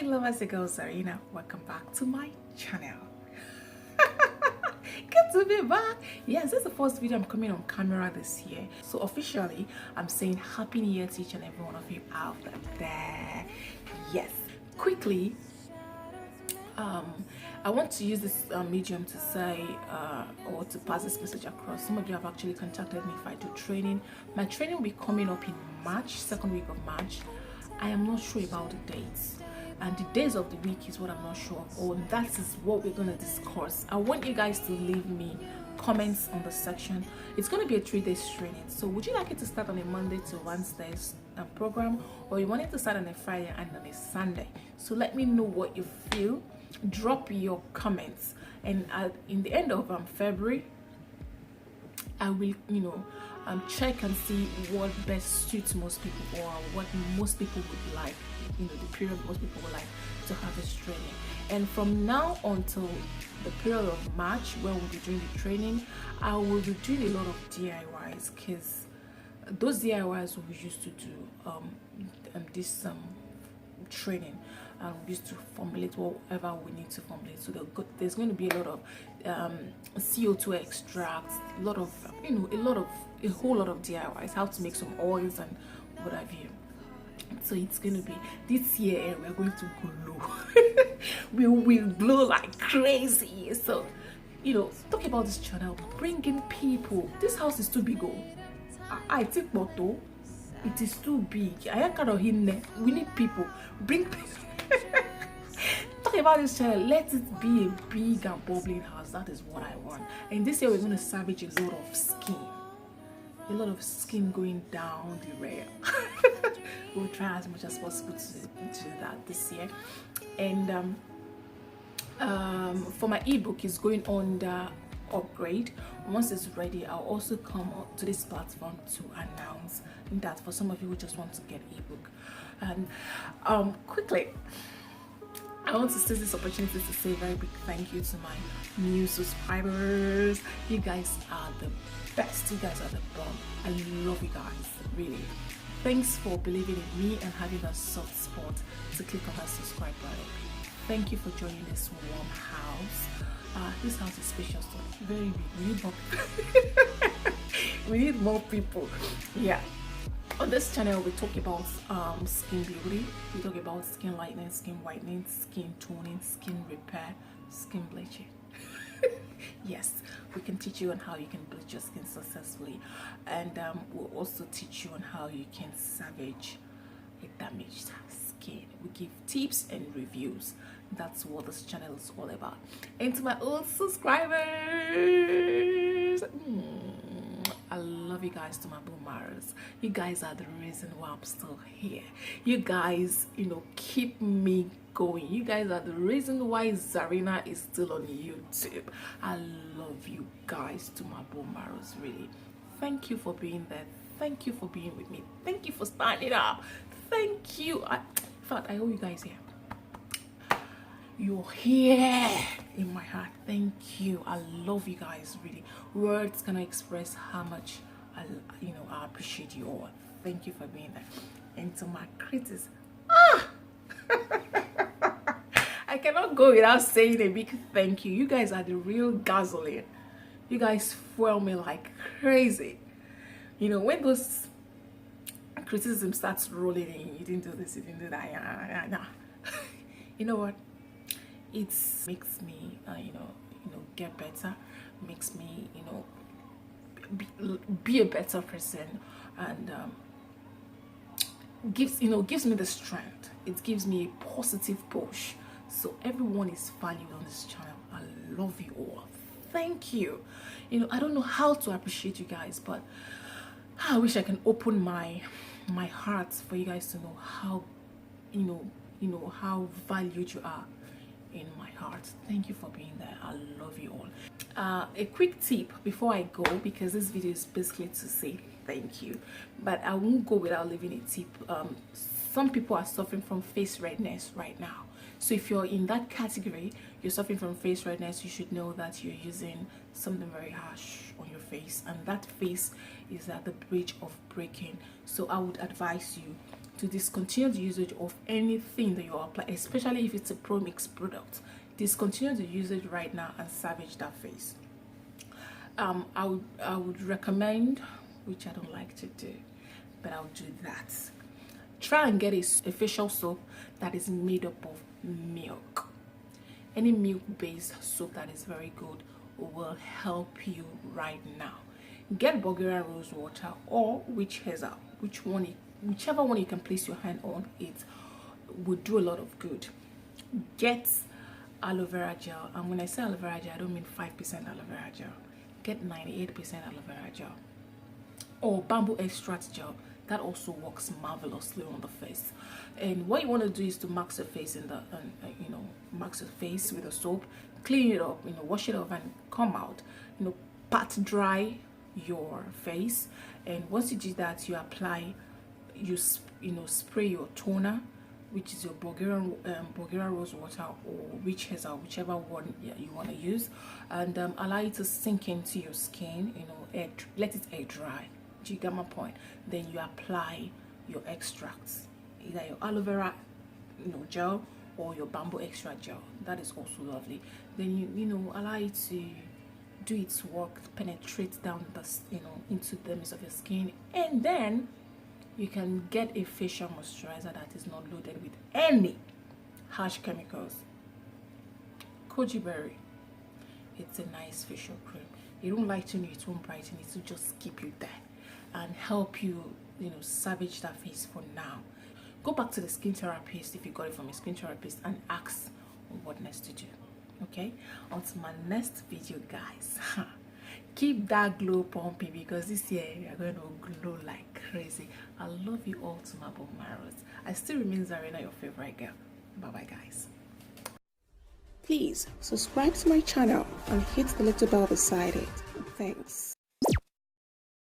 meat lovers, the girl Zarina. Welcome back to my channel. Good to be back. Yes, this is the first video I'm coming on camera this year. So officially, I'm saying Happy New Year to each and every one of you out there. Yes. Quickly, I want to use this medium to say or to pass this message across. Some of you have actually contacted me if I do training. My training will be coming up in March, second week of March. I am not sure about the dates, and the days of the week is what I'm not sure of. Oh, that is what we're going to discuss. I want you guys to leave me comments on the section. It's going to be a 3-day training. So would you like it to start on a Monday to Wednesday's program, or you want it to start on a Friday and on a Sunday? So let me know what you feel. Drop your comments, and in the end of February, I will check and see what best suits most people, or what most people would like, the period most people would like to have this training. And from now until the period of March, when we'll be doing the training, I will be doing a lot of DIYs, because those DIYs we used to do this training, and we used to formulate whatever we need to formulate. So there's going to be a lot of CO2 extracts, a whole lot of DIYs, how to make some oils and what have you. So it's going to be this year we're going to glow. We will glow like crazy. So talk about this channel, bring in people. This house is too big. I think motto, it is too big. I ain't kind of in there. We need people. Bring people. Talk about this channel. Let it be a big and bubbling house. That is what I want. And this year we're going to savage a lot of skin. A lot of skin going down the rail. We'll try as much as possible to do that this year. And for my ebook, is going on the upgrade. Once it's ready, I'll also come to this platform to announce that for some of you who just want to get ebook. And quickly, I want to seize this opportunity to say a very big thank you to my new subscribers. You guys are the best. You guys are the bomb. I love you guys, really. Thanks for believing in me and having a soft spot to click on that subscribe button. Thank you for joining this warm house. This house is spacious, so very big. We need more people. We need more people. Yeah. On this channel, we talk about skin beauty. We talk about skin lightening, skin whitening, skin toning, skin repair, skin bleaching. Yes, we can teach you on how you can bleach your skin successfully, and we'll also teach you on how you can salvage a damaged skin. We give tips and reviews. That's what this channel is all about. And to my old subscribers, I love you guys, to my boomers. You guys are the reason why I'm still here. You guys, keep me going. You guys are the reason why Zarina is still on YouTube. I love you guys, to my boomers, really. Thank you for being there. Thank you for being with me. Thank you for standing up. Thank you. In fact, I owe you guys here. You're here in my heart. Thank you. I love you guys, really. Words cannot express how much I appreciate you all. Thank you for being there. And to my critics, I cannot go without saying a big thank you. You guys are the real gasoline. You guys fuel me like crazy. When those criticism starts rolling in, you didn't do this, you didn't do that, nah. You know what? It makes me get better, makes me be a better person, and gives me the strength. It gives me a positive push. So everyone is valued on this channel. I love you all. Thank you. I don't know how to appreciate you guys, but I wish I can open my heart for you guys to know how how valued you are in my heart. Thank you for being there. I love you all. A quick tip before I go, because this video is basically to say thank you, but I won't go without leaving a tip. Some people are suffering from face redness right now. So if you're in that category, you're suffering from face redness, you should know that you're using something very harsh on your face, and that face is at the bridge of breaking. So I would advise you to discontinue the usage of anything that you apply, especially if it's a pro mix product. Discontinue the usage right now and salvage that face. I would recommend, which I don't like to do, but I'll do that. Try and get a facial soap that is made up of milk. Any milk-based soap that is very good will help you right now. Get Bulgarian rose water or witch hazel, whichever one you can place your hand on, it would do a lot of good. Get aloe vera gel, and when I say aloe vera gel, I don't mean 5% aloe vera gel. Get 98% aloe vera gel, or bamboo extract gel. That also works marvelously on the face. And what you want to do is to max your face in the max your face with a soap, clean it up, wash it off and come out, pat dry your face. And once you do that, you apply, you spray your toner, which is your Bulgarian rose water or witch hazel, whichever one you want to use, and allow it to sink into your skin. Let it air dry. Do you get my point? Then you apply your extracts, either your aloe vera gel or your bamboo extract gel. That is also lovely. Then you allow it to do its work, penetrate down the into the midst of your skin, and then you can get a facial moisturizer that is not loaded with any harsh chemicals. Koji berry, it's a nice facial cream. You don't lighten you, it won't brighten, it will just keep you there and help you salvage that face for now. Go back to the skin therapist if you got it from a skin therapist and ask what next to do. Okay, on to my next video, guys. Keep that glow pumping, because this year we are going to glow like crazy. I love you all to my bone marrows. I still remain Zarina, your favorite girl. Bye bye, guys. Please subscribe to my channel and hit the little bell beside it. Thanks.